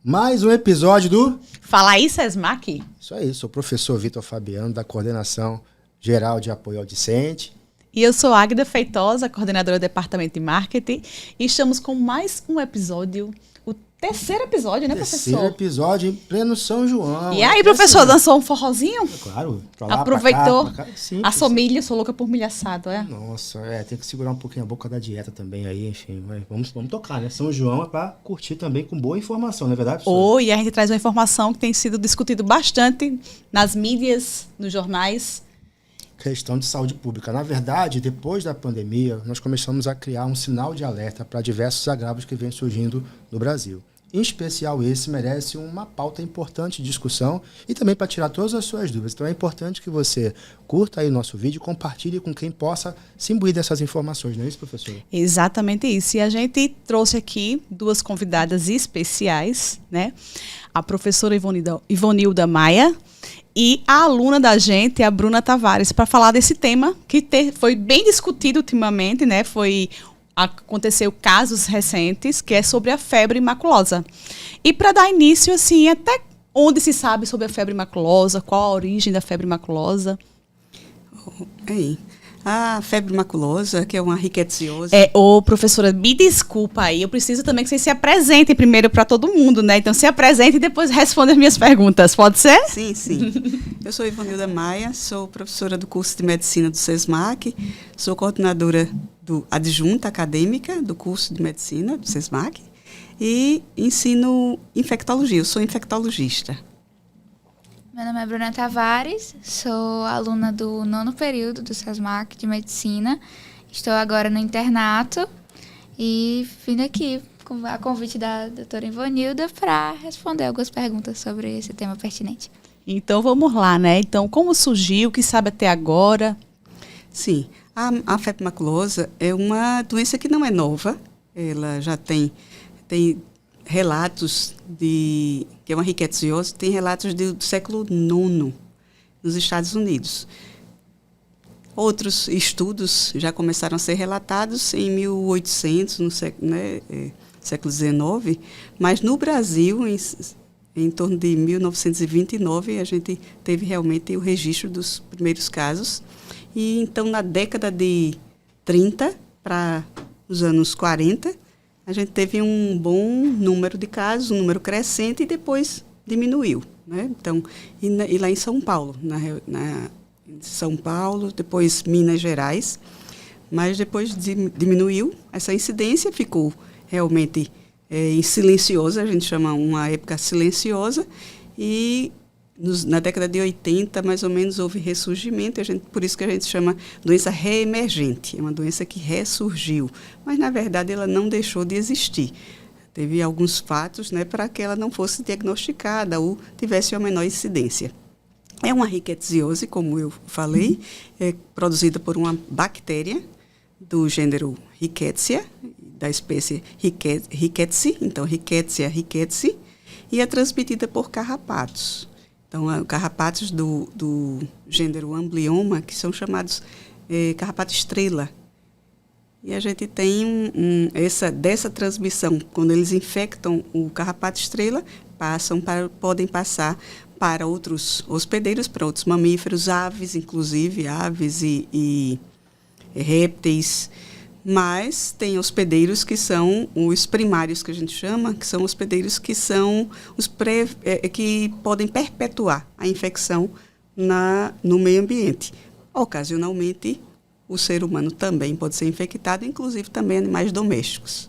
Mais um episódio do... Fala aí, Sesmac. Isso aí, sou o professor Vitor Fabiano, da Coordenação Geral de Apoio ao Discente. E eu sou Águida Feitosa, coordenadora do Departamento de Marketing. E estamos com mais um episódio, o terceiro episódio, né, professor? Terceiro episódio em pleno São João. E aí, professor, dançou um forrozinho? Claro, pra lá, aproveitou pra cá. Sim, assou milho, sou louca por milho assado, é? Nossa, tem que segurar um pouquinho a boca da dieta também aí, enfim. Vamos tocar, né? São João é pra curtir também com boa informação, não é verdade, professor? E a gente traz uma informação que tem sido discutido bastante nas mídias, nos jornais. Questão de saúde pública. Na verdade, depois da pandemia, nós começamos a criar um sinal de alerta para diversos agravos que vêm surgindo no Brasil. Em especial, esse merece uma pauta importante de discussão e também para tirar todas as suas dúvidas. Então é importante que você curta aí o nosso vídeo e compartilhe com quem possa se imbuir dessas informações, não é isso, professor? Exatamente isso. E a gente trouxe aqui duas convidadas especiais, né? A professora Ivonilda Maia e a aluna da gente, a Bruna Tavares, para falar desse tema que foi bem discutido ultimamente, né? Aconteceu casos recentes, que é sobre a febre maculosa. E para dar início, assim, até onde se sabe sobre a febre maculosa, qual a origem da febre maculosa? A febre maculosa, que é uma rickettsiosis. Professora, me desculpa aí, eu preciso também que vocês se apresentem primeiro para todo mundo, né? Então se apresentem e depois respondam as minhas perguntas, pode ser? Sim. Eu sou Ivonilda Maia, sou professora do curso de Medicina do SESMAC, sou coordenadora adjunta acadêmica do curso de Medicina do SESMAC e ensino infectologia, eu sou infectologista. Meu nome é Bruna Tavares, sou aluna do 9º período do SESMAC de Medicina. Estou agora no internato e vim aqui a convite da doutora Ivonilda para responder algumas perguntas sobre esse tema pertinente. Então vamos lá, né? Então como surgiu, o que sabe até agora? Sim, a febre maculosa é uma doença que não é nova, ela já tem relatos que é uma rickettsiosis, tem relatos do século IX nos Estados Unidos. Outros estudos já começaram a ser relatados em 1800, no século XIX, mas no Brasil, em torno de 1929, a gente teve realmente o registro dos primeiros casos. E então, na década de 30 para os anos 40, a gente teve um bom número de casos, um número crescente, e depois diminuiu, né? Então, e lá em São Paulo, São Paulo, depois Minas Gerais, mas depois diminuiu, essa incidência ficou realmente silenciosa, a gente chama uma época silenciosa, e na década de 80, mais ou menos, houve ressurgimento, por isso que a gente chama doença reemergente, é uma doença que ressurgiu, mas, na verdade, ela não deixou de existir. Teve alguns fatos, né, para que ela não fosse diagnosticada ou tivesse uma menor incidência. É uma rickettsiosis, como eu falei, é produzida por uma bactéria do gênero Rickettsia, da espécie Rickettsi, então Rickettsia, e é transmitida por carrapatos. Então, carrapatos do gênero Amblyomma, que são chamados carrapato estrela. E a gente tem dessa transmissão, quando eles infectam o carrapato estrela, podem passar para outros hospedeiros, para outros mamíferos, aves, inclusive, aves e répteis. Mas tem hospedeiros que são os primários, que a gente chama, que são hospedeiros que são que podem perpetuar a infecção no meio ambiente. Ocasionalmente, o ser humano também pode ser infectado, inclusive também animais domésticos.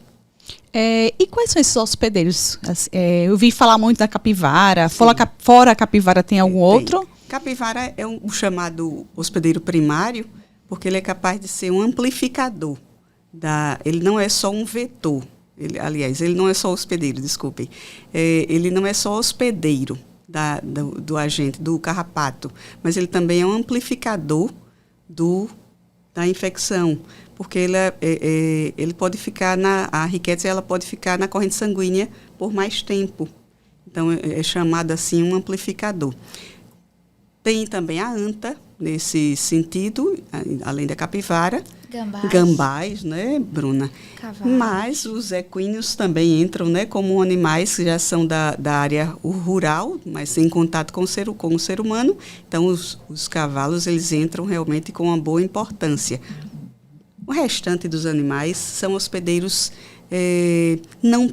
E quais são esses hospedeiros? Eu vi falar muito da capivara. Fora a capivara, tem algum outro? Capivara é o chamado hospedeiro primário, porque ele é capaz de ser um amplificador. Ele não é só um vetor, ele não é só hospedeiro, desculpem. Ele não é só hospedeiro do agente, do carrapato, mas ele também é um amplificador da infecção, porque ele pode ficar a Rickettsia, ela pode ficar na corrente sanguínea por mais tempo. Então, é chamado assim um amplificador. Tem também a anta, nesse sentido, além da capivara, Gambás, né, Bruna? Cavalos. Mas os equinos também entram, né, como animais que já são da área rural, mas em contato com o ser humano. Então, os cavalos, eles entram realmente com uma boa importância. O restante dos animais são hospedeiros não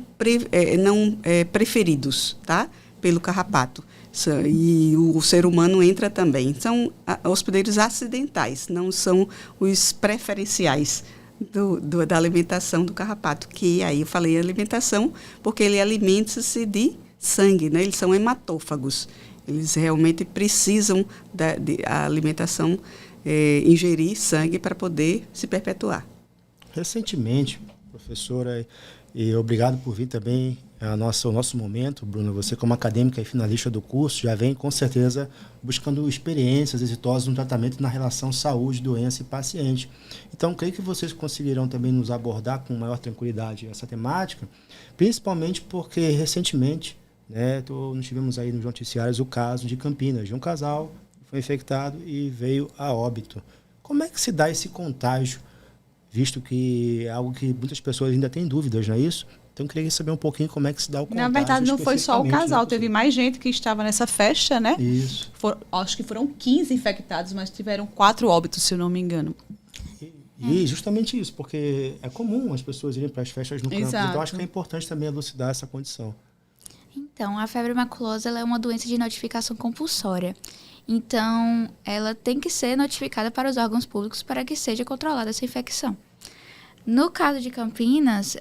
preferidos, tá? Pelo carrapato. E o ser humano entra também. São hospedeiros acidentais, não são os preferenciais da alimentação do carrapato, que aí eu falei alimentação porque ele alimenta-se de sangue, né? Eles são hematófagos. Eles realmente precisam da alimentação, ingerir sangue para poder se perpetuar. Recentemente, professora, e obrigado por vir também o nosso momento, Bruna, você como acadêmica e finalista do curso, já vem com certeza buscando experiências exitosas no tratamento na relação saúde, doença e paciente. Então, creio que vocês conseguirão também nos abordar com maior tranquilidade essa temática, principalmente porque recentemente, né, nós tivemos aí nos noticiários o caso de Campinas, de um casal que foi infectado e veio a óbito. Como é que se dá esse contágio, visto que é algo que muitas pessoas ainda têm dúvidas, não é isso? Então, eu queria saber um pouquinho como é que se dá o contágio. Na verdade, não foi só o casal, teve mais gente que estava nessa festa, né? Isso. Acho que foram 15 infectados, mas tiveram 4 óbitos, se eu não me engano. E justamente isso, porque é comum as pessoas irem para as festas no campus. Exato. Então, acho que é importante também elucidar essa condição. Então, a febre maculosa ela é uma doença de notificação compulsória. Então, ela tem que ser notificada para os órgãos públicos para que seja controlada essa infecção. No caso de Campinas,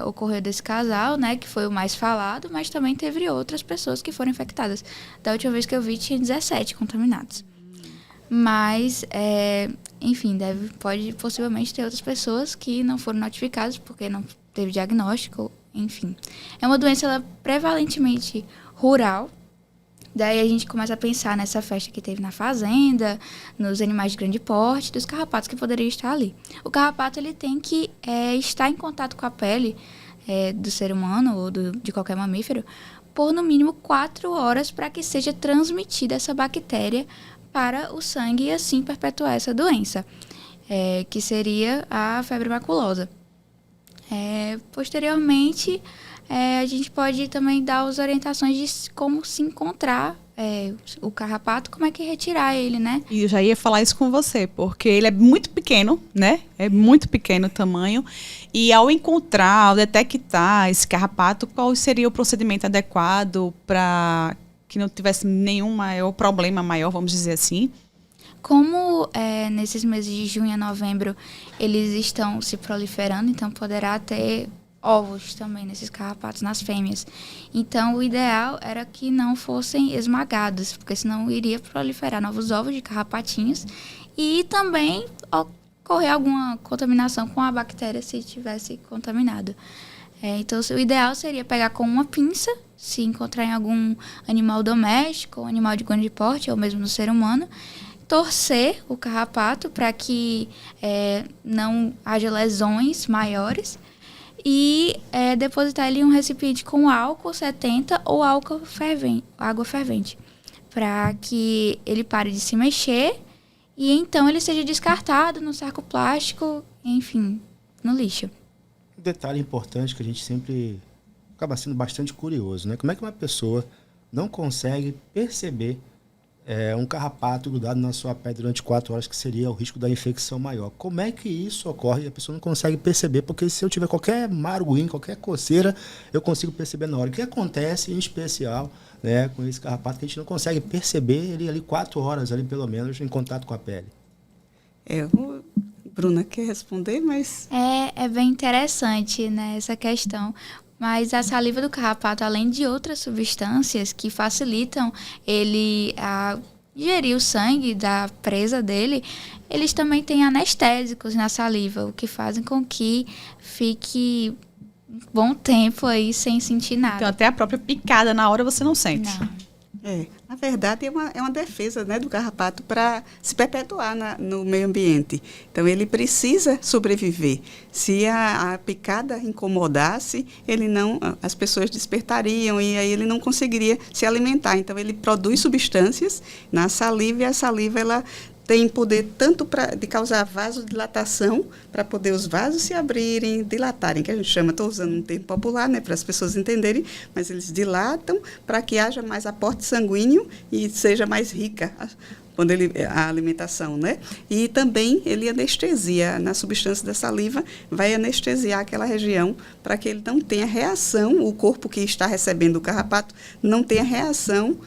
ocorreu desse casal, né, que foi o mais falado, mas também teve outras pessoas que foram infectadas. Da última vez que eu vi, tinha 17 contaminados. Mas, enfim, pode possivelmente ter outras pessoas que não foram notificadas porque não teve diagnóstico, enfim. É uma doença ela, prevalentemente rural. Daí a gente começa a pensar nessa festa que teve na fazenda, nos animais de grande porte, dos carrapatos que poderiam estar ali. O carrapato ele tem que estar em contato com a pele do ser humano ou de qualquer mamífero por no mínimo 4 horas para que seja transmitida essa bactéria para o sangue e assim perpetuar essa doença, que seria a febre maculosa. Posteriormente, a gente pode também dar as orientações de como se encontrar o carrapato, como é que retirar ele, né? E eu já ia falar isso com você, porque ele é muito pequeno, né? É muito pequeno o tamanho. E ao encontrar, ao detectar esse carrapato, qual seria o procedimento adequado para que não tivesse nenhum problema maior, vamos dizer assim? Como nesses meses de junho a novembro eles estão se proliferando, então poderá ter ovos também nesses carrapatos, nas fêmeas. Então, o ideal era que não fossem esmagados, porque senão iria proliferar novos ovos de carrapatinhos e também ocorrer alguma contaminação com a bactéria se tivesse contaminado. Então, o ideal seria pegar com uma pinça, se encontrar em algum animal doméstico, ou animal de grande porte, ou mesmo no ser humano, torcer o carrapato para que não haja lesões maiores e depositar ele em um recipiente com álcool 70 ou água fervente, para que ele pare de se mexer e então ele seja descartado no saco plástico, enfim, no lixo. Um detalhe importante que a gente sempre acaba sendo bastante curioso, né? Como é que uma pessoa não consegue perceber um carrapato grudado na sua pele durante 4 horas, que seria o risco da infecção maior? Como é que isso ocorre e a pessoa não consegue perceber? Porque se eu tiver qualquer marguinho, qualquer coceira, eu consigo perceber na hora. O que acontece em especial, né, com esse carrapato que a gente não consegue perceber ele ali 4 horas, ali, pelo menos, em contato com a pele? Bruna quer responder, mas... É bem interessante, né, essa questão. Mas a saliva do carrapato, além de outras substâncias que facilitam ele a digerir o sangue da presa dele, eles também têm anestésicos na saliva, o que fazem com que fique um bom tempo aí sem sentir nada. Então, até a própria picada na hora você não sente. Não. Na verdade, é uma defesa, né, do carrapato para se perpetuar no meio ambiente. Então, ele precisa sobreviver. Se a picada incomodasse, as pessoas despertariam e aí ele não conseguiria se alimentar. Então, ele produz substâncias na saliva e a saliva ela tem poder tanto de causar vasodilatação, para poder os vasos se abrirem, dilatarem, que a gente chama, estou usando um termo popular, né, para as pessoas entenderem, mas eles dilatam para que haja mais aporte sanguíneo e seja mais rica quando a alimentação, né? E também ele anestesia, na substância da saliva, vai anestesiar aquela região para que ele não tenha reação, o corpo que está recebendo o carrapato não tenha reação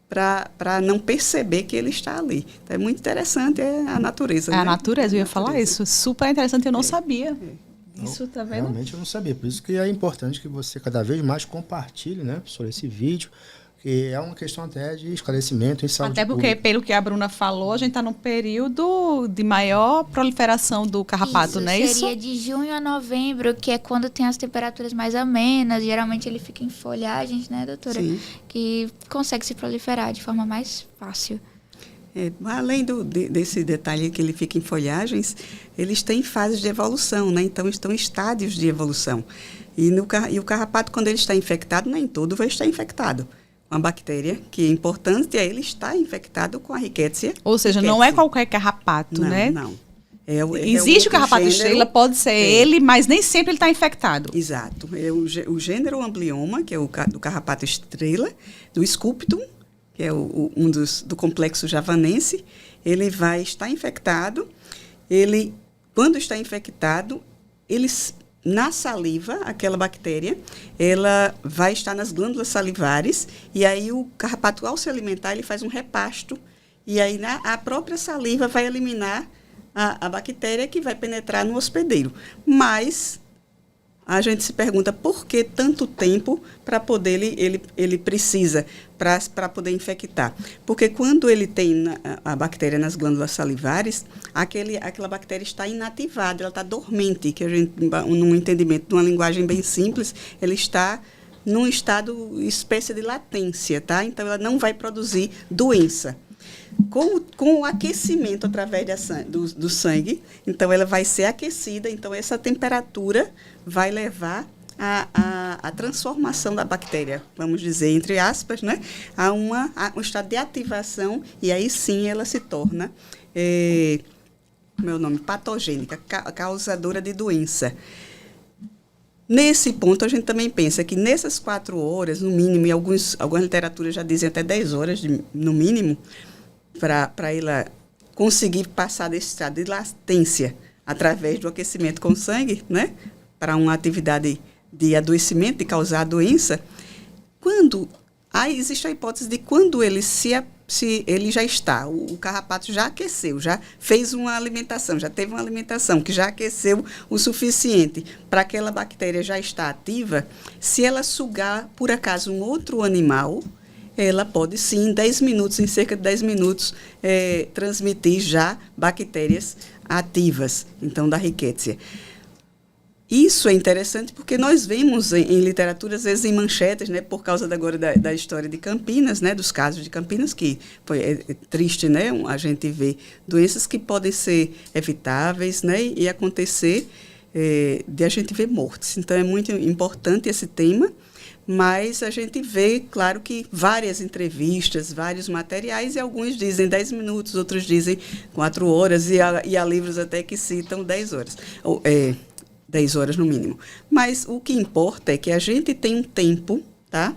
para não perceber que ele está ali. Então, é muito interessante a natureza. É, né? a natureza, eu ia falar isso. Super interessante, eu não sabia. Isso, tá vendo? Realmente eu não sabia. Por isso que é importante que você cada vez mais compartilhe, né, sobre esse vídeo, que é uma questão até de esclarecimento em saúde Até porque, pública. pelo que a Bruna falou, a gente está num período de maior proliferação do carrapato, não é isso? Seria de junho a novembro, que é quando tem as temperaturas mais amenas. Geralmente ele fica em folhagens, né, doutora? Sim. Que consegue se proliferar de forma mais fácil. Além desse detalhe que ele fica em folhagens, eles têm fases de evolução, né? Então estão em estádios de evolução. E o carrapato, quando ele está infectado, nem todo vai estar infectado. Uma bactéria, que é importante, ele está infectado com a Rickettsia. Ou seja, não é qualquer carrapato, não, né? Não, Existe o carrapato estrela, pode ser ele, mas nem sempre ele está infectado. Exato. É o gênero Amblyoma, que é o do carrapato estrela, do Sculptum, que é do complexo javanense. Ele vai estar infectado. Quando está infectado, na saliva, aquela bactéria, ela vai estar nas glândulas salivares, e aí o carrapato, ao se alimentar, ele faz um repasto, e aí a própria saliva vai eliminar a bactéria que vai penetrar no hospedeiro. Mas a gente se pergunta por que tanto tempo para poder ele precisa para poder infectar. Porque quando ele tem a bactéria nas glândulas salivares, aquela bactéria está inativada, ela está dormente, que a gente, num entendimento de uma linguagem bem simples, ela está num estado, espécie de latência, tá? Então, ela não vai produzir doença. Com o aquecimento através do sangue, então ela vai ser aquecida, então essa temperatura vai levar a transformação da bactéria, vamos dizer, entre aspas, né, a um estado de ativação, e aí sim ela se torna, patogênica, causadora de doença. Nesse ponto, a gente também pensa que nessas 4 horas, no mínimo, e algumas literaturas já dizem até 10 horas, no mínimo, para ela conseguir passar desse estado de latência através do aquecimento com sangue, né, para uma atividade de adoecimento, de causar a doença, existe a hipótese de quando ele ele já está, o carrapato já aqueceu, já fez uma alimentação, já teve uma alimentação que já aqueceu o suficiente para aquela bactéria já estar ativa, se ela sugar, por acaso, um outro animal, ela pode sim, em cerca de 10 minutos, transmitir já bactérias ativas, então, da Rickettsia. Isso é interessante porque nós vemos em literatura, às vezes em manchetes, né, por causa agora da história de Campinas, né, dos casos de Campinas, que é triste, né, a gente vê doenças que podem ser evitáveis, né, e acontecer de a gente ver mortes. Então, é muito importante esse tema. Mas a gente vê, claro, que várias entrevistas, vários materiais, e alguns dizem 10 minutos, outros dizem 4 horas, e há livros até que citam 10 horas, 10 horas no mínimo. Mas o que importa é que a gente tem um tempo, tá?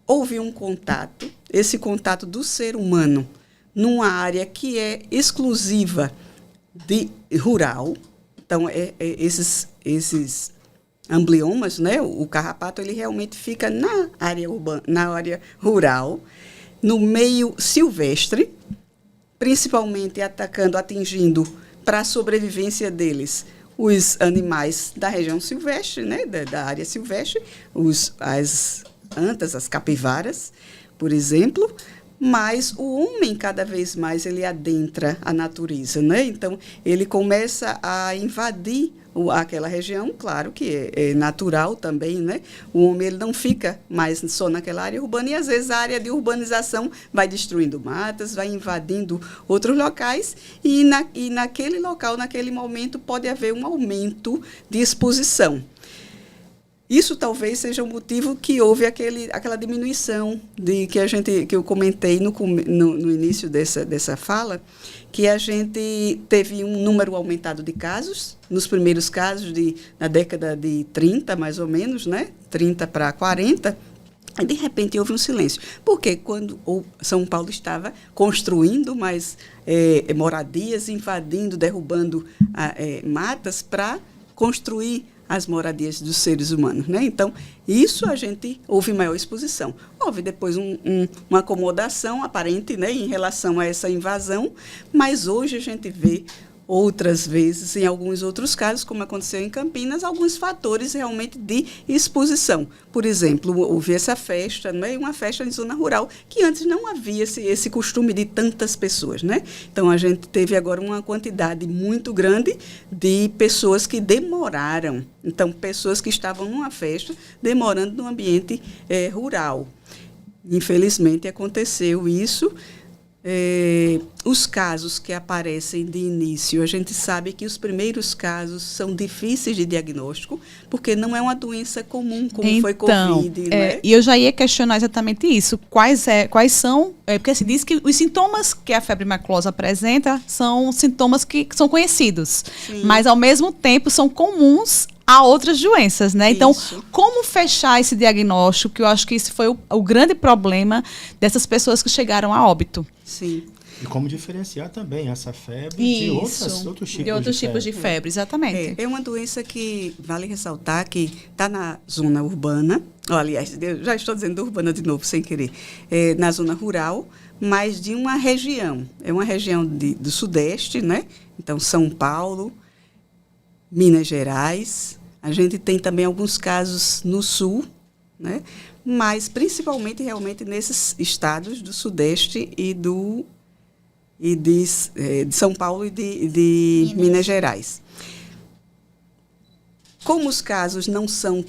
Houve um contato, esse contato do ser humano numa área que é exclusiva de rural, então esses ambliomas, né? O carrapato, ele realmente fica na área urbana, na área rural, no meio silvestre, principalmente atingindo para a sobrevivência deles os animais da região silvestre, né? Da área silvestre, as antas, as capivaras, por exemplo. Mas o homem, cada vez mais, ele adentra a natureza, né? Então, ele começa a invadir aquela região, claro que é natural também, né? O homem, ele não fica mais só naquela área urbana, e às vezes a área de urbanização vai destruindo matas, vai invadindo outros locais, e naquele local, naquele momento, pode haver um aumento de exposição. isso talvez seja o motivo que houve aquela diminuição que eu comentei no início dessa fala, que a gente teve um número aumentado de casos, nos primeiros casos na década de 30, mais ou menos, né? 30 para 40, e de repente houve um silêncio. Porque quando São Paulo estava construindo mais moradias, invadindo, derrubando matas para construir as moradias dos seres humanos, né? Então, houve maior exposição. Houve depois uma acomodação aparente, né, em relação a essa invasão, mas hoje a gente vê outras vezes, em alguns outros casos, como aconteceu em Campinas, alguns fatores realmente de exposição. Por exemplo, houve essa festa, né, uma festa em zona rural, que antes não havia esse costume de tantas pessoas, né? Então, a gente teve agora uma quantidade muito grande de pessoas que demoraram. Então, pessoas que estavam numa festa, demorando no ambiente rural. Infelizmente, aconteceu isso. Os casos que aparecem de início, a gente sabe que os primeiros casos são difíceis de diagnóstico, porque não é uma doença comum, como foi Covid, né? E eu já ia questionar exatamente isso. Quais são... porque assim, diz que os sintomas que a febre maculosa apresenta são sintomas que são conhecidos, sim, mas, ao mesmo tempo, são comuns a outras doenças, né? Então, como fechar esse diagnóstico? Que eu acho que esse foi o grande problema dessas pessoas que chegaram a óbito. Sim. E como diferenciar também essa febre de outros tipos de febre, exatamente. É uma doença que, vale ressaltar, que está na zona urbana, aliás, eu já estou dizendo urbana de novo, sem querer, na zona rural, mas de uma região. É uma região do Sudeste, né? Então, São Paulo, Minas Gerais. A gente tem também alguns casos no Sul, né? Mas principalmente realmente nesses estados do Sudeste e de São Paulo e de Minas Gerais. Como os casos não são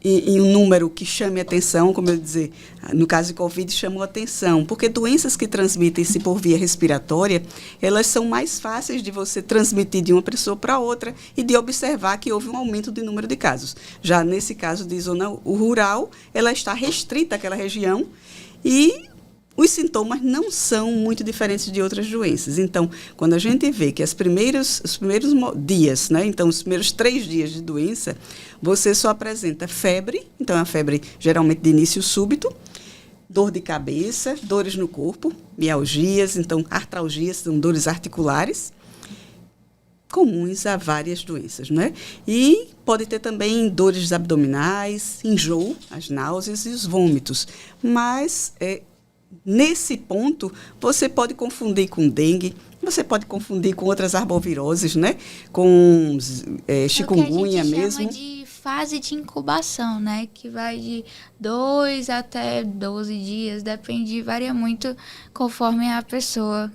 em um número que chame atenção, como eu dizer, no caso de Covid chamou atenção, porque doenças que transmitem-se por via respiratória, elas são mais fáceis de você transmitir de uma pessoa para outra e de observar que houve um aumento do número de casos. Já nesse caso de zona rural, ela está restrita àquela região e os sintomas não são muito diferentes de outras doenças. Então, quando a gente vê que os primeiros dias, né, então os primeiros 3 dias de doença, você só apresenta febre, então é uma febre geralmente de início súbito, dor de cabeça, dores no corpo, mialgias, então artralgias, são dores articulares, comuns a várias doenças, né? E pode ter também dores abdominais, enjoo, as náuseas e os vômitos. Mas nesse ponto, você pode confundir com dengue, você pode confundir com outras arboviroses, né? Com chikungunya mesmo. É o que a gente chama de fase de incubação, né? Que vai de 2 até 12 dias, varia muito conforme a pessoa.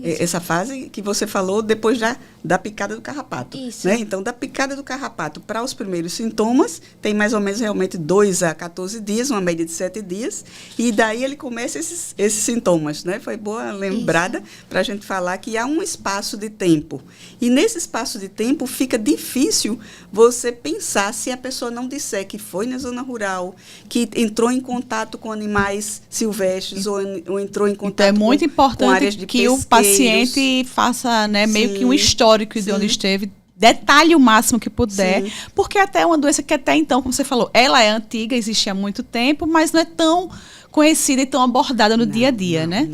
Essa fase que você falou depois da picada do carrapato. Isso. Né? Então, da picada do carrapato para os primeiros sintomas, tem mais ou menos realmente 2 a 14 dias, uma média de 7 dias, e daí ele começa esses sintomas. Né? Foi boa lembrada para a gente falar que há um espaço de tempo. E nesse espaço de tempo fica difícil você pensar se a pessoa não disser que foi na zona rural, que entrou em contato com animais silvestres ou entrou em contato então, é muito importante com áreas de que o paciente faça, né, meio que um histórico de onde esteve, detalhe o máximo que puder, porque até é uma doença que até então, como você falou, ela é antiga, existe há muito tempo, mas não é tão conhecida e tão abordada no dia a dia, né?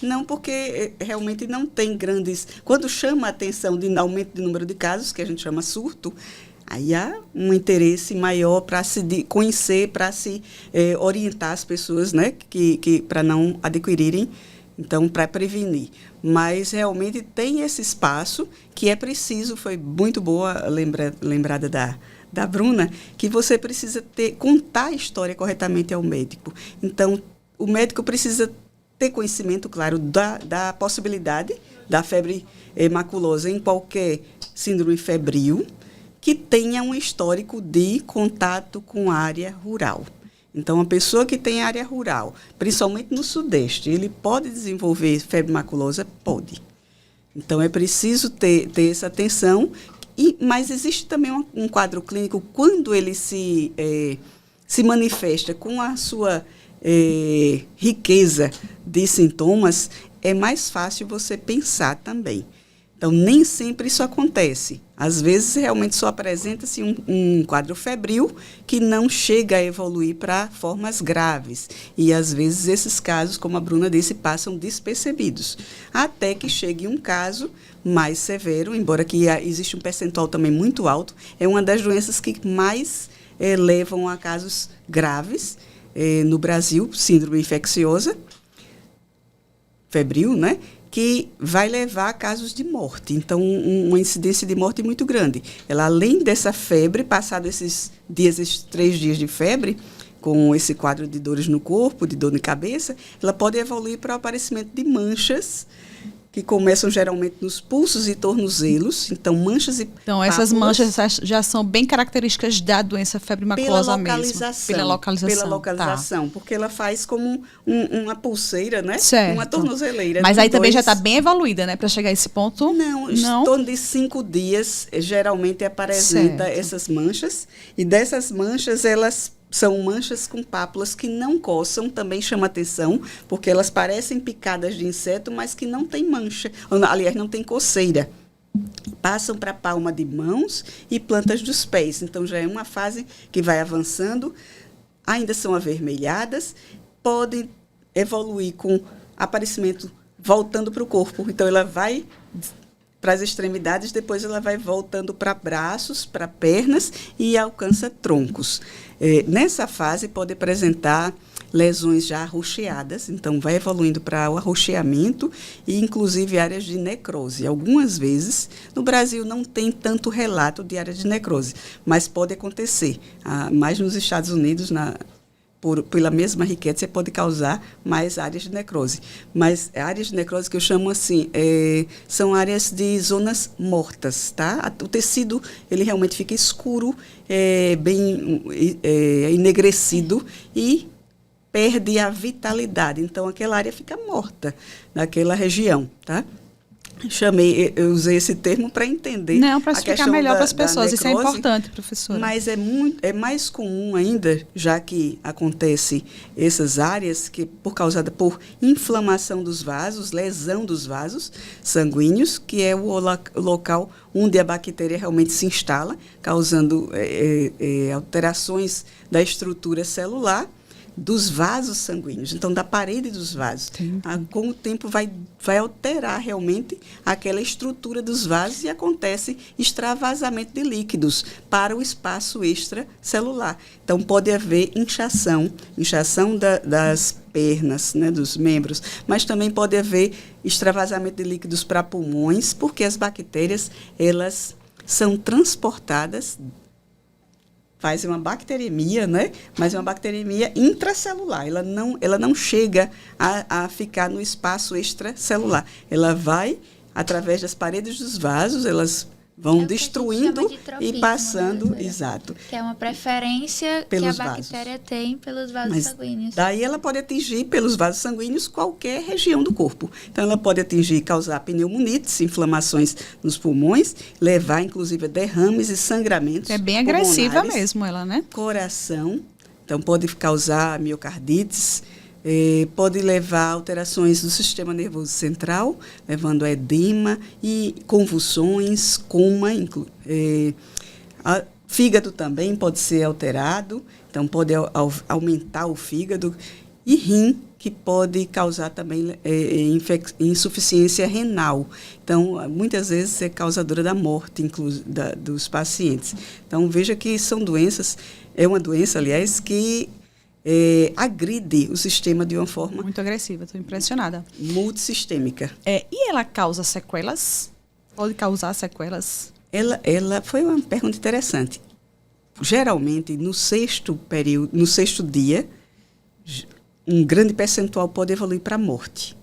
Não, porque realmente não tem grandes... Quando chama a atenção de aumento de número de casos, que a gente chama surto, aí há um interesse maior para se conhecer, para se orientar as pessoas, né, para não adquirirem. Então, para prevenir. Mas, realmente, tem esse espaço que é preciso, foi muito boa lembrada da Bruna, que você precisa contar a história corretamente ao médico. Então, o médico precisa ter conhecimento, claro, da possibilidade da febre maculosa em qualquer síndrome febril que tenha um histórico de contato com a área rural. Então, uma pessoa que tem área rural, principalmente no Sudeste, ele pode desenvolver febre maculosa? Pode. Então, é preciso ter essa atenção Mas existe também um quadro clínico, quando ele se manifesta com a sua riqueza de sintomas, é mais fácil você pensar também. Então, nem sempre isso acontece. Às vezes, realmente só apresenta-se um quadro febril que não chega a evoluir para formas graves. E, às vezes, esses casos, como a Bruna disse, passam despercebidos. Até que chegue um caso mais severo, embora que existe um percentual também muito alto, é uma das doenças que mais levam a casos graves no Brasil, síndrome infecciosa, febril, né? Que vai levar a casos de morte. Então, uma incidência de morte muito grande. Ela, além dessa febre, passado esses 3 dias de febre, com esse quadro de dores no corpo, de dor na cabeça, ela pode evoluir para o aparecimento de manchas, que começam geralmente nos pulsos e tornozelos. Então, manchas e Então, essas manchas já são bem características da doença febre maculosa mesmo. Pela localização. Pela localização, tá. Porque ela faz como uma pulseira, né? Certo. Uma tornozeleira. Mas aí também já está bem evoluída, né? Para chegar a esse ponto? Não, em torno de 5 dias, geralmente apresenta essas manchas. E dessas manchas, elas são manchas com pápulas que não coçam, também chama atenção, porque elas parecem picadas de inseto, mas que não tem mancha, aliás, não tem coceira. Passam para a palma de mãos e plantas dos pés. Então, já é uma fase que vai avançando, ainda são avermelhadas, podem evoluir com aparecimento voltando para o corpo. Então, ela vai para as extremidades, depois ela vai voltando para braços, para pernas e alcança troncos. Nessa fase pode apresentar lesões já arroxeadas, então vai evoluindo para o arroxeamento e inclusive áreas de necrose. Algumas vezes, no Brasil não tem tanto relato de área de necrose, mas pode acontecer. Mais nos Estados Unidos, pela mesma riqueza, pode causar mais áreas de necrose. Mas áreas de necrose que eu chamo assim, são áreas de zonas mortas, tá? O tecido, ele realmente fica escuro, bem enegrecido e perde a vitalidade. Então, aquela área fica morta naquela região, tá? Eu usei esse termo para entender. Não, para explicar melhor para as pessoas. Isso é importante, professora. Mas é mais comum ainda, já que acontece essas áreas, que por inflamação dos vasos, lesão dos vasos sanguíneos, que é o local onde a bactéria realmente se instala, causando alterações da estrutura celular dos vasos sanguíneos, então da parede dos vasos. Com o tempo vai alterar realmente aquela estrutura dos vasos e acontece extravasamento de líquidos para o espaço extracelular. Então pode haver inchação das pernas, né, dos membros, mas também pode haver extravasamento de líquidos para pulmões, porque as bactérias, elas são transportadas, faz uma bacteremia, né? Mas uma bacteremia intracelular. Ela não chega a ficar no espaço extracelular. Ela vai, através das paredes dos vasos, elas vão destruindo e passando, né, exato. Que é uma preferência pelos que a bactéria tem pelos vasos sanguíneos. Daí ela pode atingir, pelos vasos sanguíneos, qualquer região do corpo. Então, ela pode causar pneumonites, inflamações nos pulmões, levar, inclusive, a derrames e sangramentos. É bem agressiva mesmo ela, né? Coração. Então, pode causar miocardites, pode levar a alterações do sistema nervoso central, levando a edema e convulsões, coma. Fígado também pode ser alterado, então pode aumentar o fígado. E rim, que pode causar também insuficiência renal. Então, muitas vezes é causadora da morte dos pacientes. Então, veja que são doenças, é uma doença, aliás, que agride o sistema de uma forma muito agressiva, estou impressionada. Multissistêmica. E ela causa sequelas? Pode causar sequelas? Ela foi uma pergunta interessante. Geralmente, no sexto dia, um grande percentual pode evoluir para a morte.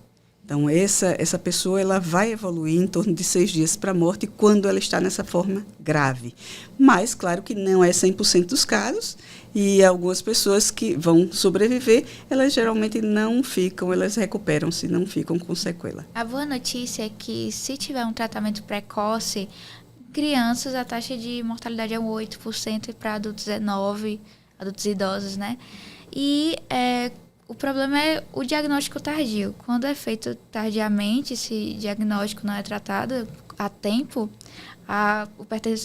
Então, essa pessoa ela vai evoluir em torno de 6 dias para a morte quando ela está nessa forma grave. Mas, claro que não é 100% dos casos, e algumas pessoas que vão sobreviver, elas geralmente não ficam, elas recuperam-se, não ficam com sequela. A boa notícia é que, se tiver um tratamento precoce, crianças a taxa de mortalidade é 8% e para adultos é 9%, adultos idosos, né? E o problema é o diagnóstico tardio. Quando é feito tardiamente, esse diagnóstico não é tratado a tempo,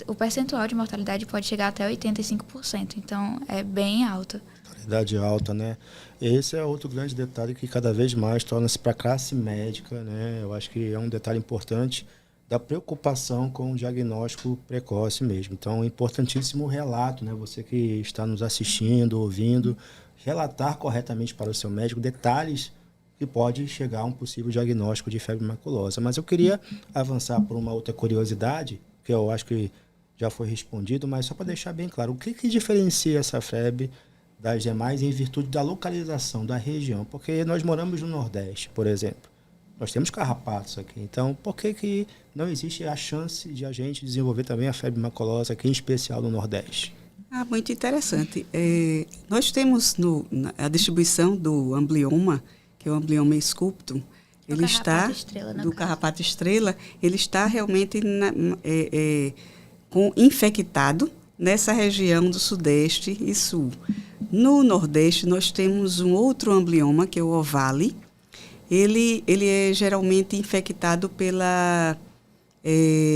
o percentual de mortalidade pode chegar até 85%. Então, é bem alto. Idade alta, né? Esse é outro grande detalhe que cada vez mais torna-se para a classe médica, né? Eu acho que é um detalhe importante da preocupação com o diagnóstico precoce mesmo. Então, é importantíssimo o relato, né? Você que está nos assistindo, ouvindo, relatar corretamente para o seu médico detalhes que pode chegar a um possível diagnóstico de febre maculosa. Mas eu queria avançar por uma outra curiosidade, que eu acho que já foi respondido, mas só para deixar bem claro, o que diferencia essa febre das demais em virtude da localização da região? Porque nós moramos no Nordeste, por exemplo. Nós temos carrapatos aqui. Então, por que não existe a chance de a gente desenvolver também a febre maculosa aqui, em especial no Nordeste? Muito interessante. Nós temos a distribuição do amblioma, que é o amblioma sculptum, ele está do carrapato estrela, ele está realmente infectado nessa região do Sudeste e Sul. No Nordeste, nós temos um outro amblioma, que é o ovale. Ele é geralmente infectado pela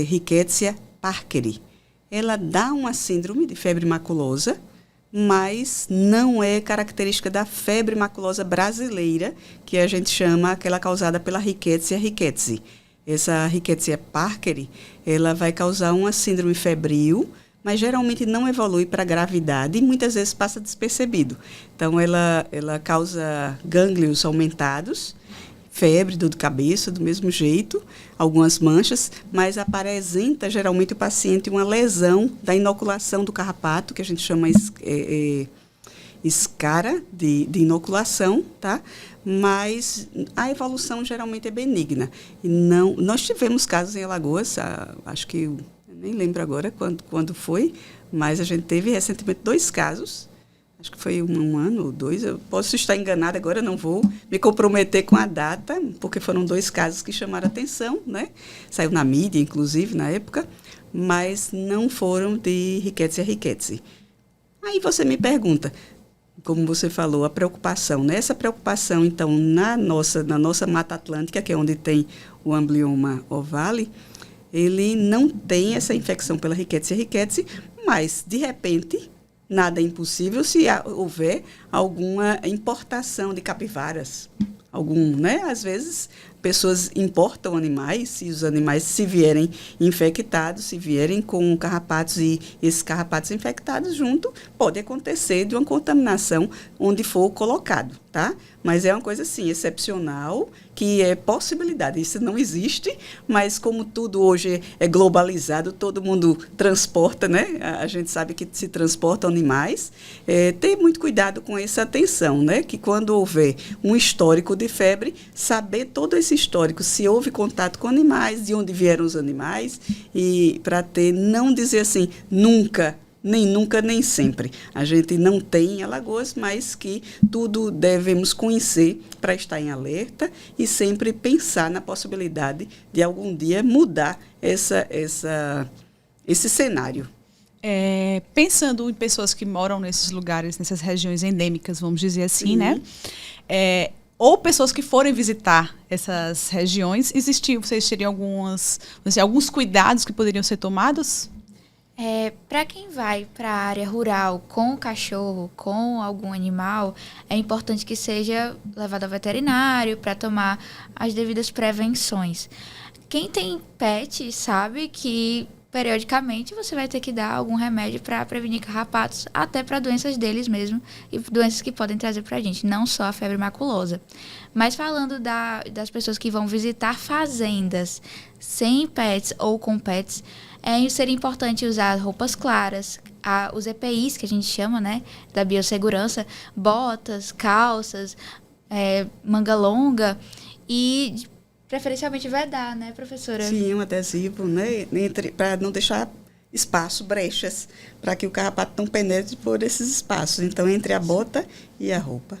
Rickettsia parkeri. Ela dá uma síndrome de febre maculosa, mas não é característica da febre maculosa brasileira, que a gente chama aquela causada pela Rickettsia rickettsii. Essa Rickettsia parkeri, ela vai causar uma síndrome febril, mas geralmente não evolui para gravidade e muitas vezes passa despercebido. Então, ela causa gânglios aumentados, febre, dor de cabeça, do mesmo jeito, algumas manchas, mas apresenta geralmente o paciente uma lesão da inoculação do carrapato, que a gente chama escara de inoculação, tá? Mas a evolução geralmente é benigna. E nós tivemos casos em Alagoas, acho que, eu nem lembro agora quando foi, mas a gente teve recentemente 2 casos. Acho que foi um ano ou 2, eu posso estar enganada agora, não vou me comprometer com a data, porque foram 2 casos que chamaram atenção, né? Saiu na mídia, inclusive, na época, mas não foram de Rickettsia rickettsii. Aí você me pergunta, como você falou, a preocupação, né? Essa preocupação, então, na nossa Mata Atlântica, que é onde tem o amblioma ovale, ele não tem essa infecção pela Rickettsia rickettsii, mas, de repente, nada é impossível se houver alguma importação de capivaras. Né? Às vezes, pessoas importam animais e os animais, se vierem infectados, se vierem com carrapatos e esses carrapatos infectados junto, pode acontecer de uma contaminação onde for colocado, tá? Mas é uma coisa, assim, excepcional, que é possibilidade. Isso não existe, mas como tudo hoje é globalizado, todo mundo transporta, né? A gente sabe que se transportam animais. Ter muito cuidado com essa atenção, né? Que quando houver um histórico de febre, saber todo esse histórico, se houve contato com animais, de onde vieram os animais, e para não dizer assim, nunca, nem sempre. A gente não tem em Alagoas, mas que tudo devemos conhecer para estar em alerta e sempre pensar na possibilidade de algum dia mudar esse cenário. Pensando em pessoas que moram nesses lugares, nessas regiões endêmicas, vamos dizer assim, né? Ou pessoas que forem visitar essas regiões, vocês teriam alguns cuidados que poderiam ser tomados? Para quem vai para a área rural com o cachorro, com algum animal, é importante que seja levado ao veterinário para tomar as devidas prevenções. Quem tem pet sabe que periodicamente você vai ter que dar algum remédio para prevenir carrapatos, até para doenças deles mesmo e doenças que podem trazer para a gente, não só a febre maculosa. Mas falando das pessoas que vão visitar fazendas sem pets ou com pets, seria importante usar roupas claras, os EPIs, que a gente chama, né, da biossegurança, botas, calças, manga longa e preferencialmente vedar, né, professora? Sim, um adesivo, né, para não deixar espaço, brechas, para que o carrapato não penetre por esses espaços. Então, entre a bota e a roupa.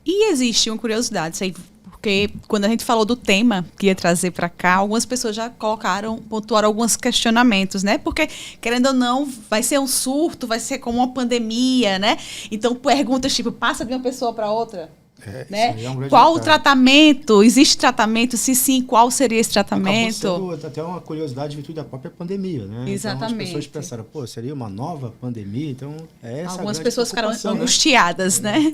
E existe uma curiosidade, porque quando a gente falou do tema que ia trazer para cá, algumas pessoas já pontuaram alguns questionamentos, né? Porque, querendo ou não, vai ser um surto, vai ser como uma pandemia, né? Então, perguntas tipo, passa de uma pessoa para outra? Né? Qual o tratamento? Existe tratamento? Se sim, qual seria esse tratamento? Acabou sendo até uma curiosidade em virtude da própria pandemia, né? Exatamente. Então, as pessoas pensaram, pô, seria uma nova pandemia? Então, algumas pessoas ficaram angustiadas, né?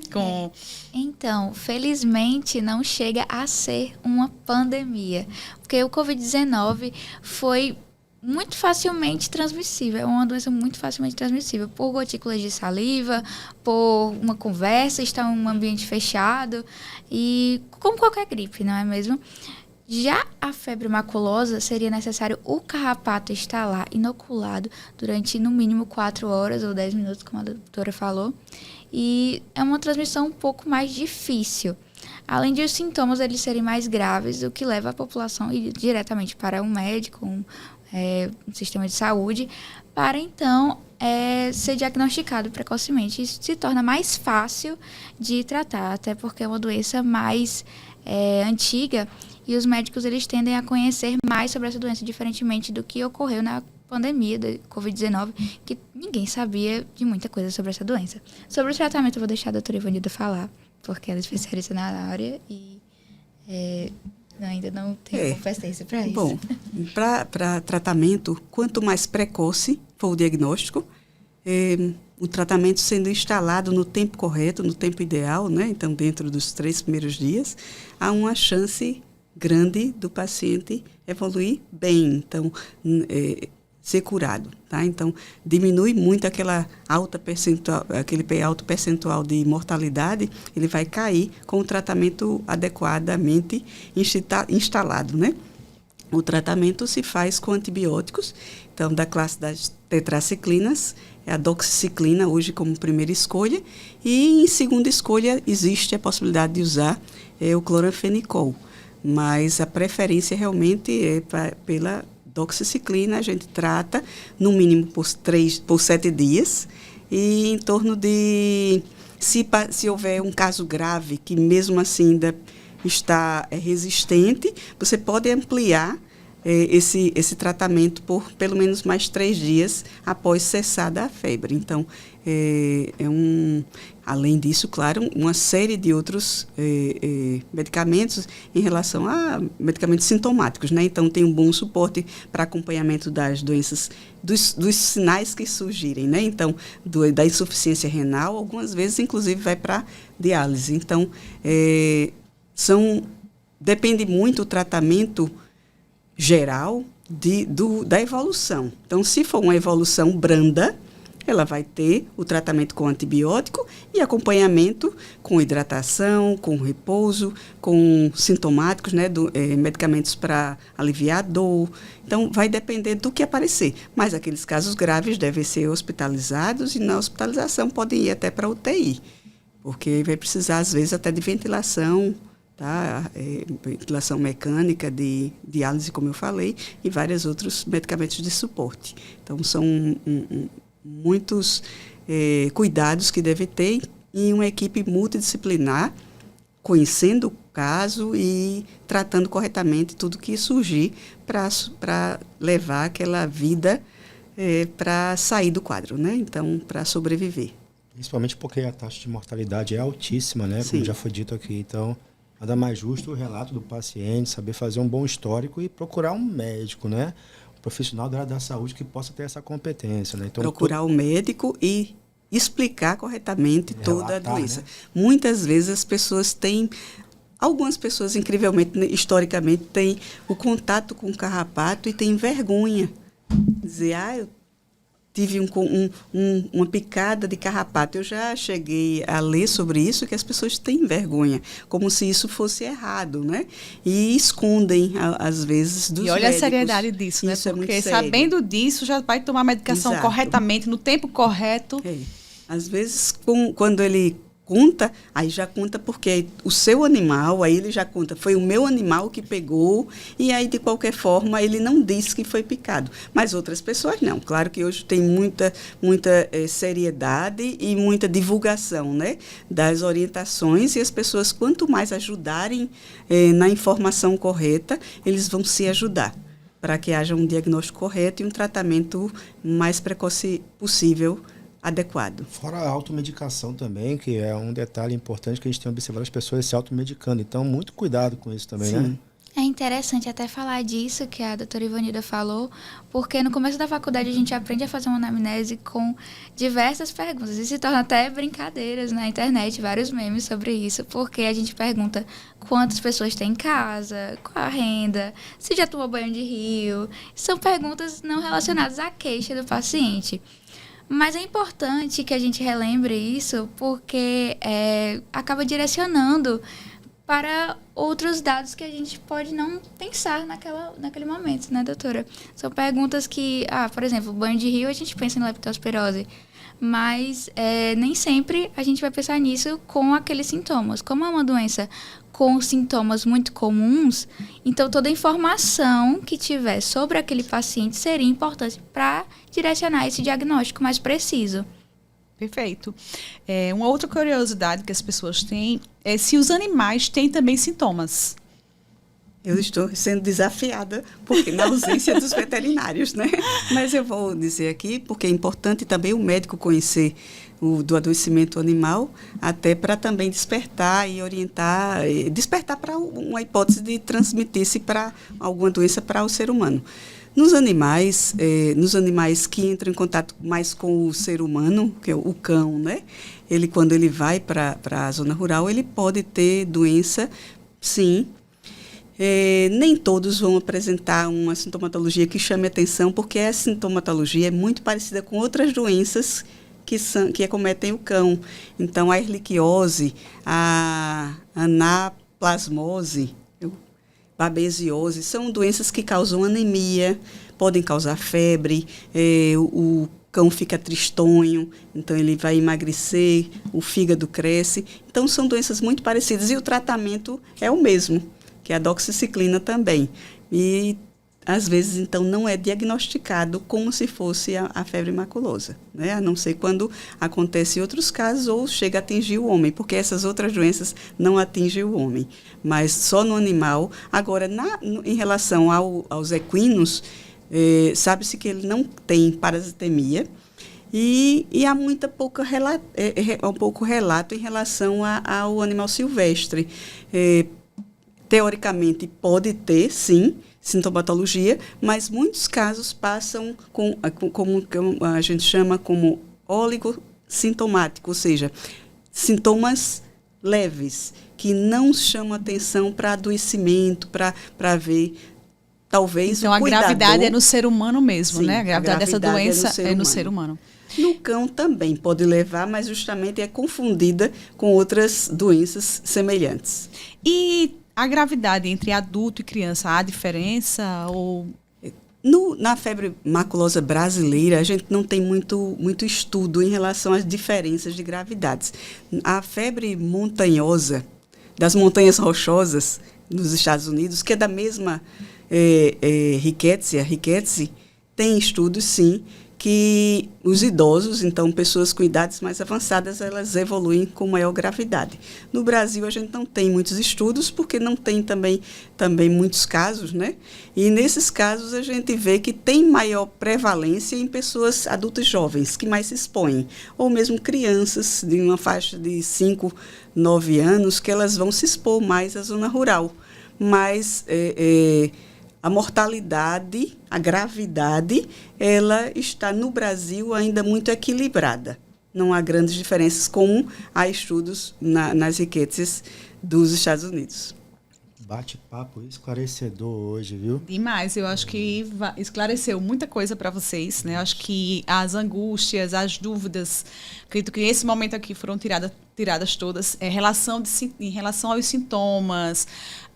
Então, felizmente, não chega a ser uma pandemia. Porque o Covid-19 foi muito facilmente transmissível. É uma doença muito facilmente transmissível por gotículas de saliva, por uma conversa, estar em um ambiente fechado e como qualquer gripe, não é mesmo? Já a febre maculosa, seria necessário o carrapato estar lá inoculado durante no mínimo 4 horas ou 10 minutos, como a doutora falou. E é uma transmissão um pouco mais difícil. Além de os sintomas eles serem mais graves, o que leva a população a ir diretamente para um médico, um sistema de saúde, para então ser diagnosticado precocemente. Isso se torna mais fácil de tratar, até porque é uma doença mais antiga e os médicos eles tendem a conhecer mais sobre essa doença, diferentemente do que ocorreu na pandemia da Covid-19, que ninguém sabia de muita coisa sobre essa doença. Sobre o tratamento, eu vou deixar a doutora Ivanilda falar, porque ela é especialista na área e ainda não tenho competência para isso. Bom, para tratamento, quanto mais precoce for o diagnóstico, o tratamento sendo instalado no tempo correto, no tempo ideal, né? Então, dentro dos 3 primeiros dias, há uma chance grande do paciente evoluir bem, então, ser curado, tá? Então, diminui muito aquele alto percentual de mortalidade, ele vai cair com o tratamento adequadamente instalado, né? O tratamento se faz com antibióticos, então, da classe das tetraciclinas, a doxiciclina hoje como primeira escolha, e em segunda escolha existe a possibilidade de usar o cloranfenicol, mas a preferência realmente é pela doxiciclina. A gente trata no mínimo por 7 dias e em torno de, se houver um caso grave que mesmo assim ainda está resistente, você pode ampliar esse tratamento por pelo menos mais 3 dias após cessada a febre. Então, além disso, claro, uma série de outros medicamentos em relação a medicamentos sintomáticos, né? Então, tem um bom suporte para acompanhamento das doenças, dos sinais que surgirem, né? Então, da insuficiência renal, algumas vezes, inclusive, vai para diálise. Então, depende muito o tratamento geral da evolução. Então, se for uma evolução branda, ela vai ter o tratamento com antibiótico e acompanhamento com hidratação, com repouso, com sintomáticos, né, medicamentos para aliviar a dor. Então, vai depender do que aparecer. Mas aqueles casos graves devem ser hospitalizados e na hospitalização podem ir até para UTI, porque vai precisar, às vezes, até de ventilação, tá? Ventilação mecânica, de diálise, como eu falei, e vários outros medicamentos de suporte. Então, são muitos cuidados que deve ter em uma equipe multidisciplinar, conhecendo o caso e tratando corretamente tudo que surgir para levar aquela vida para sair do quadro, né? Então, para sobreviver. Principalmente porque a taxa de mortalidade é altíssima, né? Sim. Como já foi dito aqui. Então, nada mais justo o relato do paciente, saber fazer um bom histórico e procurar um médico, né? Profissional da área da saúde que possa ter essa competência, né? Então, procurar o médico e explicar corretamente toda a doença. Né? Muitas vezes as pessoas algumas pessoas, incrivelmente, historicamente, têm o contato com o carrapato e têm vergonha. Dizer, eu tive uma picada de carrapato. Eu já cheguei a ler sobre isso, que as pessoas têm vergonha, como se isso fosse errado, né? E escondem, às vezes, dos médicos. E olha a seriedade disso, né? Isso porque é muito sério. Sabendo disso, já vai tomar a medicação Exato. corretamente, no tempo correto. Às vezes, quando ele conta, aí já conta porque o seu animal, aí ele já conta, foi o meu animal que pegou, e aí de qualquer forma ele não diz que foi picado. Mas outras pessoas não. Claro que hoje tem muita seriedade e muita divulgação, né, das orientações, e as pessoas, quanto mais ajudarem na informação correta, eles vão se ajudar para que haja um diagnóstico correto e um tratamento mais precoce possível, adequado. Fora a automedicação também, que é um detalhe importante que a gente tem observado as pessoas se automedicando. Então, muito cuidado com isso também, Sim. né? É interessante até falar disso que a doutora Ivanilda falou, porque no começo da faculdade a gente aprende a fazer uma anamnese com diversas perguntas e se torna até brincadeiras na internet, vários memes sobre isso, porque a gente pergunta quantas pessoas tem em casa, qual a renda, se já tomou banho de rio. São perguntas não relacionadas à queixa do paciente. Mas é importante que a gente relembre isso porque acaba direcionando para outros dados que a gente pode não pensar naquele momento, né, doutora? São perguntas que, por exemplo, banho de rio, a gente pensa em leptospirose, mas nem sempre a gente vai pensar nisso com aqueles sintomas. Como é uma doença com sintomas muito comuns, então toda a informação que tiver sobre aquele paciente seria importante para direcionar esse diagnóstico mais preciso. Perfeito. Uma outra curiosidade que as pessoas têm é se os animais têm também sintomas. Eu estou sendo desafiada porque na ausência dos veterinários, né? Mas eu vou dizer aqui, porque é importante também o médico conhecer do adoecimento animal, até para também despertar e orientar, despertar para uma hipótese de transmitir-se para alguma doença para o ser humano. Nos animais que entram em contato mais com o ser humano, que é o cão, né? Ele, quando ele vai para a zona rural, ele pode ter doença, sim. Nem todos vão apresentar uma sintomatologia que chame atenção, porque a sintomatologia é muito parecida com outras doenças que acometem o cão. Então, a erliquiose, a anaplasmose, babesiose, são doenças que causam anemia, podem causar febre, o cão fica tristonho, então ele vai emagrecer, o fígado cresce. Então, são doenças muito parecidas e o tratamento é o mesmo, que é a doxiciclina também. E, às vezes, então, não é diagnosticado como se fosse a febre maculosa, né? A não ser quando acontece em outros casos ou chega a atingir o homem, porque essas outras doenças não atingem o homem, mas só no animal. Agora, em relação aos equinos, sabe-se que ele não tem parasitemia e há um pouco relato em relação ao animal silvestre. Teoricamente, pode ter, sim, sintomatologia, mas muitos casos passam como a gente chama como oligossintomático, ou seja, sintomas leves, que não chamam atenção para adoecimento, para ver, talvez, então, o a cuidador... gravidade é no ser humano mesmo, Sim, né? A gravidade dessa doença é no ser ser humano. No cão também pode levar, mas justamente é confundida com outras doenças semelhantes. E a gravidade entre adulto e criança, há diferença ou... Na febre maculosa brasileira, a gente não tem muito estudo em relação às diferenças de gravidades. A febre montanhosa, das montanhas rochosas nos Estados Unidos, que é da mesma rickettsia, tem estudos, sim, que os idosos, então pessoas com idades mais avançadas, elas evoluem com maior gravidade. No Brasil, a gente não tem muitos estudos, porque não tem também muitos casos, né? E nesses casos, a gente vê que tem maior prevalência em pessoas adultas jovens, que mais se expõem, ou mesmo crianças de uma faixa de 5, 9 anos, que elas vão se expor mais à zona rural. Mas... a mortalidade, a gravidade, ela está no Brasil ainda muito equilibrada. Não há grandes diferenças, como há estudos nas riquezas dos Estados Unidos. Bate-papo esclarecedor hoje, viu? Demais, eu acho que esclareceu muita coisa para vocês, né? Eu acho que as angústias, as dúvidas, acredito que nesse momento aqui foram tiradas todas, em relação aos sintomas,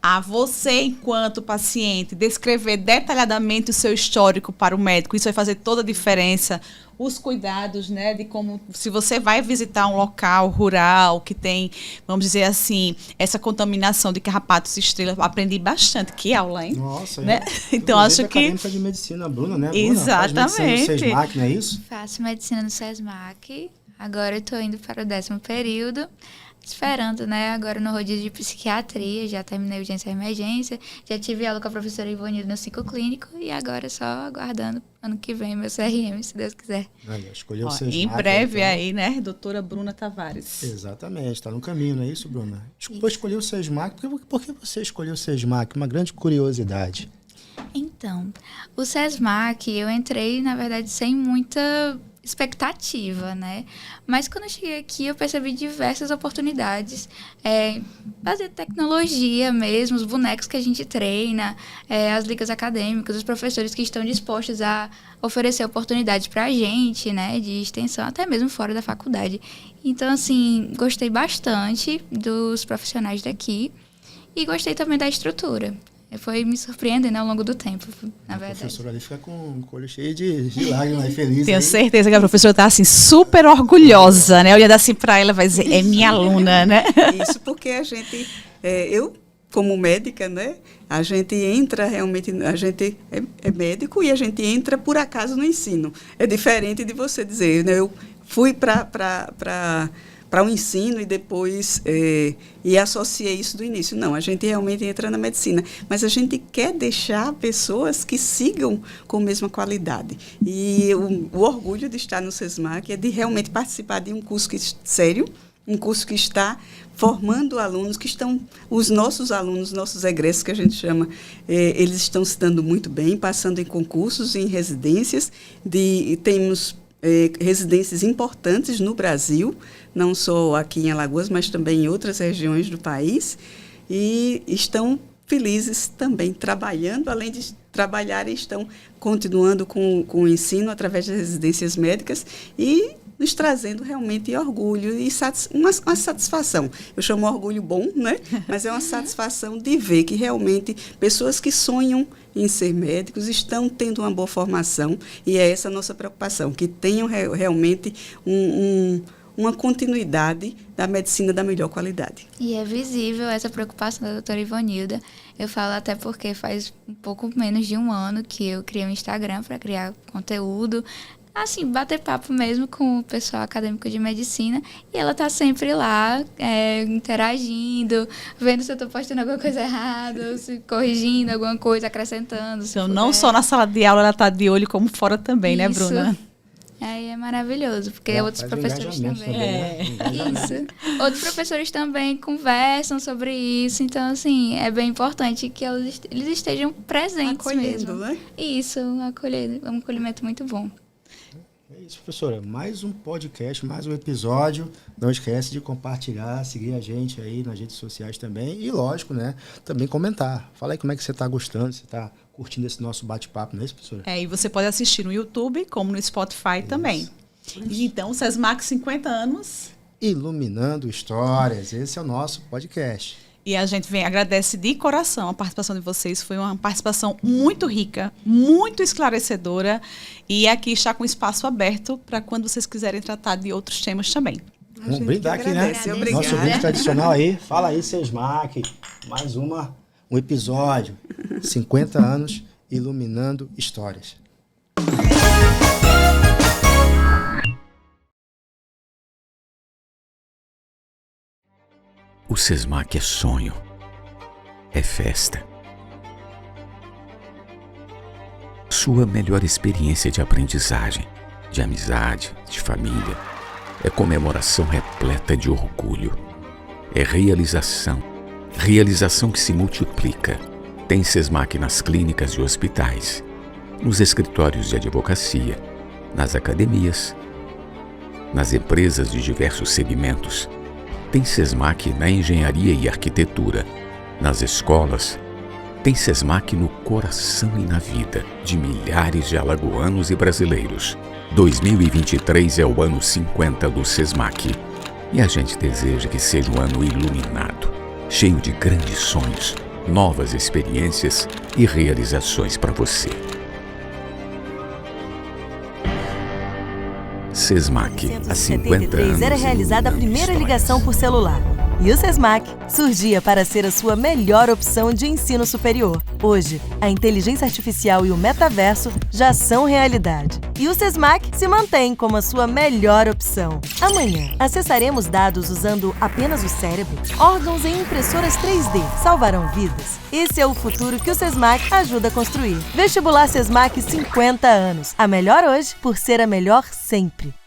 a você, enquanto paciente, descrever detalhadamente o seu histórico para o médico. Isso vai fazer toda a diferença. Os cuidados, né, de como, se você vai visitar um local rural que tem, vamos dizer assim, essa contaminação de carrapatos estrela, aprendi bastante. Que aula, hein? Nossa, né? Então acho que acadêmica de medicina, Bruna, né? Exatamente. Bruna, faz medicina no SESMAC, não é isso? Faço medicina no SESMAC. Agora eu estou indo para o 10º período. Esperando, né? Agora no rodízio de psiquiatria, já terminei urgência e emergência, já tive aula com a professora Ivonilda no cicloclínico e agora só aguardando ano que vem meu CRM, se Deus quiser. Olha, escolheu o SESMAC. Em breve aí, né? Doutora Bruna Tavares. Exatamente, está no caminho, não é isso, Bruna? Desculpa, escolher o SESMAC. Por que você escolheu o SESMAC? Uma grande curiosidade. Então, o SESMAC eu entrei, na verdade, sem muita expectativa, né? Mas quando eu cheguei aqui, eu percebi diversas oportunidades. Fazer tecnologia mesmo, os bonecos que a gente treina, as ligas acadêmicas, os professores que estão dispostos a oferecer oportunidades para a gente, né? De extensão, até mesmo fora da faculdade. Então, assim, gostei bastante dos profissionais daqui e gostei também da estrutura. Foi me surpreendendo ao longo do tempo, na verdade. A professora ali fica com o olho cheio de lágrimas, feliz. Tenho certeza que a professora está assim, super orgulhosa, né? Olhando assim para ela, vai dizer, é minha aluna, né? Isso porque a gente, eu como médica, né? A gente entra realmente, a gente é médico e a gente entra por acaso no ensino. É diferente de você dizer, né? Eu fui para o ensino e depois e associei isso do início. Não, a gente realmente entra na medicina, mas a gente quer deixar pessoas que sigam com a mesma qualidade. E o orgulho de estar no SESMAC é de realmente participar de um curso sério, um curso que está formando alunos, que estão, os nossos alunos, nossos egressos, que a gente chama, eles estão se dando muito bem, passando em concursos, em residências, temos residências importantes no Brasil, não só aqui em Alagoas, mas também em outras regiões do país, e estão felizes também trabalhando, além de trabalhar, estão continuando com o ensino através das residências médicas e nos trazendo realmente orgulho e uma satisfação. Eu chamo orgulho bom, né? Mas é uma satisfação de ver que realmente pessoas que sonham em ser médicos estão tendo uma boa formação e é essa a nossa preocupação, que tenham realmente uma continuidade da medicina da melhor qualidade. E é visível essa preocupação da doutora Ivonilda. Eu falo até porque faz um pouco menos de um ano que eu criei um Instagram para criar conteúdo, assim, bater papo mesmo com o pessoal acadêmico de medicina, e ela tá sempre lá, interagindo, vendo se eu tô postando alguma coisa errada, se corrigindo alguma coisa, acrescentando. Então, não só na sala de aula ela tá de olho, como fora também, isso, né, Bruna? Aí é maravilhoso, porque outros professores também. Isso. Outros professores também conversam sobre isso, então, assim, é bem importante que eles estejam presentes acolhendo, mesmo. Né? Isso, um acolhimento muito bom. É isso, professora. Mais um podcast, mais um episódio. Não esquece de compartilhar, seguir a gente aí nas redes sociais também. E, lógico, né? Também comentar. Fala aí como é que você está gostando, você está curtindo esse nosso bate-papo, não é isso, professora? E você pode assistir no YouTube, como no Spotify também. E então, SESMAC 50 anos. Iluminando Histórias. Esse é o nosso podcast. E a gente agradece de coração a participação de vocês. Foi uma participação muito rica, muito esclarecedora. E aqui está com espaço aberto para quando vocês quiserem tratar de outros temas também. Vamos brindar aqui, né? Nosso brinde tradicional aí. Fala aí, SESMAC. Mais um episódio. 50 anos iluminando histórias. O SESMAC é sonho, é festa. Sua melhor experiência de aprendizagem, de amizade, de família, é comemoração repleta de orgulho. É realização, realização que se multiplica. Tem SESMAC nas clínicas e hospitais, nos escritórios de advocacia, nas academias, nas empresas de diversos segmentos. Tem SESMAC na engenharia e arquitetura, nas escolas. Tem SESMAC no coração e na vida de milhares de alagoanos e brasileiros. 2023 é o ano 50 do SESMAC. E a gente deseja que seja um ano iluminado, cheio de grandes sonhos, novas experiências e realizações para você. Sesmac, há 50 anos. Era realizada a primeira ligação por celular. E o Sesmac surgia para ser a sua melhor opção de ensino superior. Hoje, a inteligência artificial e o metaverso já são realidade. E o Sesmac se mantém como a sua melhor opção. Amanhã, acessaremos dados usando apenas o cérebro. Órgãos e impressoras 3D salvarão vidas. Esse é o futuro que o Sesmac ajuda a construir. Vestibular Sesmac 50 anos. A melhor hoje por ser a melhor sempre.